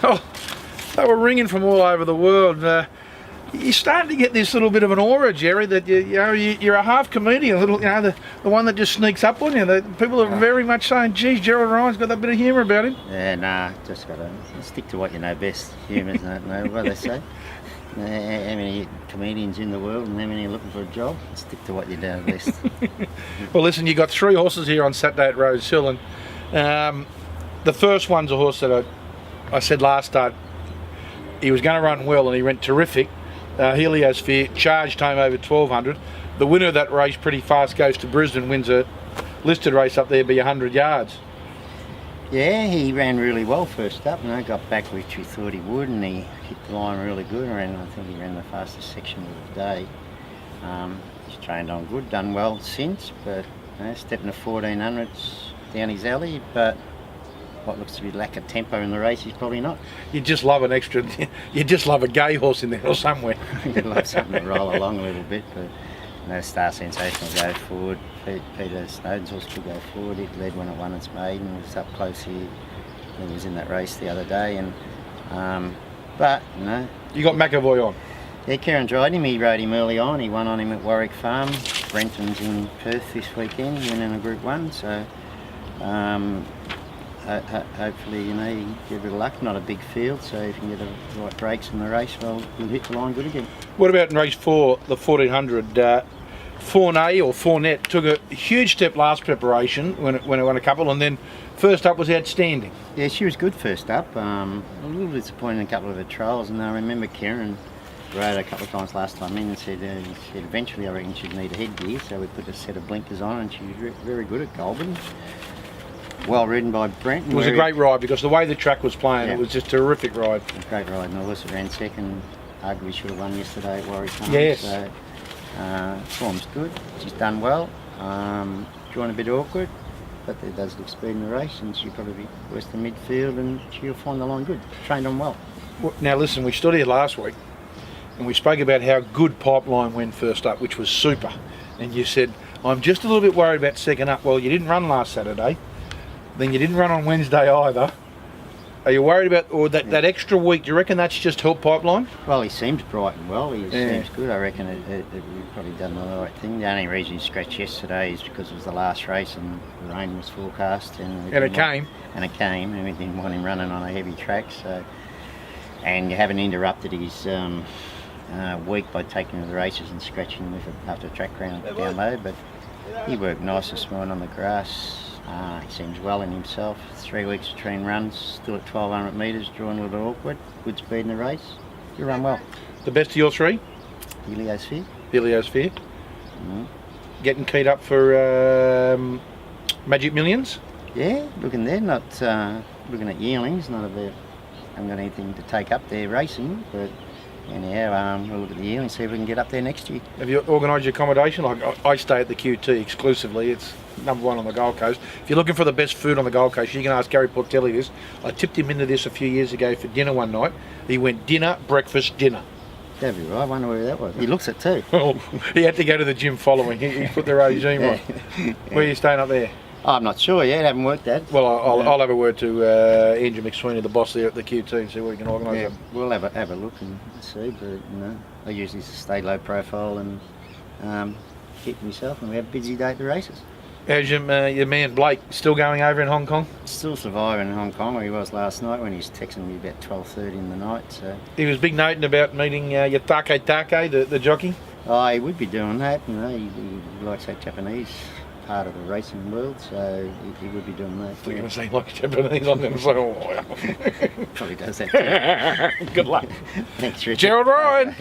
Oh, they were ringing from all over the world. You're starting to get this little bit of an aura, Jerry, that you're a half comedian, a little, the one that just sneaks up on you. People are very much saying, geez, Gerald Ryan's got that bit of humour about him. Yeah, nah, just got to stick to what you know best. Humans don't know what they say. How many comedians in the world and how many are looking for a job? Stick to what you know best. Well, listen, you got 3 horses here on Saturday at Rosehill, and the first one's a horse that I said last start he was going to run well, and he went terrific. Heliosphere charged home over 1200. The winner of that race pretty fast goes to Brisbane, wins a listed race up there by 100 yards. Yeah, he ran really well first up, got back which we thought he would, and he hit the line really good. I think he ran the fastest section of the day. He's trained on good, done well since, but stepping to 1400s down his alley, but what looks to be lack of tempo in the race, he's probably not. You just love you just love a gay horse in there or somewhere. You'd love something to roll along a little bit, but Star Sensation will go forward. Peter Snowden's horse will go forward. It led when it won its maiden, and was up close here. He was in that race the other day, and You got McAvoy on. Yeah, Kieran tried him. He rode him early on. He won on him at Warwick Farm. Brenton's in Perth this weekend, winning a Group 1, so hopefully, you get a bit of luck. Not a big field, so if you get the right breaks in the race, well, you'll hit the line good again. What about in race 4, the 1400? Fournette took a huge step last preparation when it won a couple, and then first up was outstanding. Yeah, she was good first up. A little disappointed in a couple of her trials, and I remember Kieran rode a couple of times last time in and said eventually I reckon she'd need a headgear, so we put a set of blinkers on, and she was very good at Goulburn. Well ridden by Brent. It was a great ride because the way the track was playing, It was just a terrific ride. A great ride, and the horse that ran second arguably should have won yesterday at Warwick Farm. Yes. So, form's good. She's done well. Drawn a bit awkward, but there does look speed in the race, and she'll probably be western midfield, and she'll find the line good. Trained on well. Now listen, we stood here last week, and we spoke about how good Pipeline went first up, which was super. And you said, I'm just a little bit worried about second up. Well, you didn't run last Saturday. Then you didn't run on Wednesday either. Are you worried about that extra week? Do you reckon that's just helped Pipeline? Well, he seems bright and well. He seems good. I reckon we've probably done the right thing. The only reason he scratched yesterday is because it was the last race and the rain was forecast. And it came. And we didn't want him running on a heavy track. So, and you haven't interrupted his week by taking to the races and scratching with after track round down low. But he worked nice this morning on the grass. He seems well in himself. 3 weeks between runs, still at 1200 metres, drawn a little awkward. Good speed in the race. You run well. The best of your 3? Heliosphere. Mm-hmm. Getting keyed up for Magic Millions? Yeah, looking there. Not looking at yearlings. Not about. Haven't got anything to take up there racing, but anyhow, we'll look at the yearlings, see if we can get up there next year. Have you organised your accommodation? Like I stay at the QT exclusively. It's #1 on the Gold Coast. If you're looking for the best food on the Gold Coast, you can ask Gary Portelli this. I tipped him into this a few years ago for dinner one night. He went dinner, breakfast, dinner. That'd be right. I wonder where that was. He looks it too. Well, he had to go to the gym following. He put the regime on. Where are you staying up there? I'm not sure yet. Haven't worked that. Well, I'll have a word to Andrew McSweeney, the boss there at the QT, and see what we can organise. Yeah, we'll have a look and see. But I usually stay low profile and keep myself, and we have a busy day at the races. How's your man Blake still going over in Hong Kong? Still surviving in Hong Kong where he was last night when he was texting me about 12:30 in the night. So he was big noting about meeting your Take, the jockey. Oh, he would be doing that. He likes that Japanese part of the racing world, so he would be doing that. You're going to say like Japanese, I'm going to say, Probably does that too. Good luck. Thanks, Richard. Gerald Ryan.